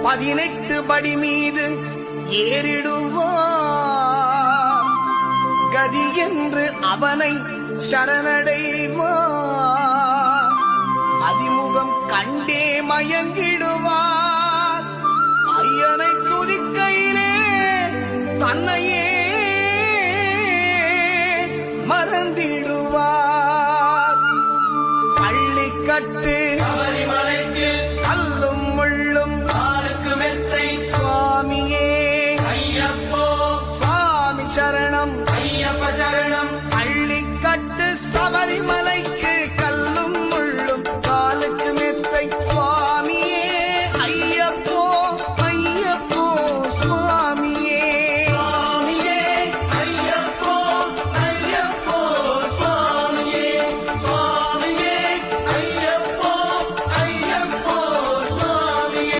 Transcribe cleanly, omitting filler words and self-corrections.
18 படி மீது ஏறிடுவார். கதி என்று அவனை சரணடைவார். அதிமுகம் கண்டே மயங்கிடுவார். ஐயனை துதிக்கையிலே தன்னையே மறந்திடுவார். பள்ளிக்கட்டு சபரிமலைக்கு கல்லும் முள்ளும் காலுக்கு மெத்தை சுவாமியே ஐயப்போ சுவாமி சரணம் ஐயப்ப சரணம். பள்ளிக்கட்டு சபரிமலைக்கு கல்லும் முள்ளும் காலுக்கு மெத்தை சுவாமியே ஐயப்போ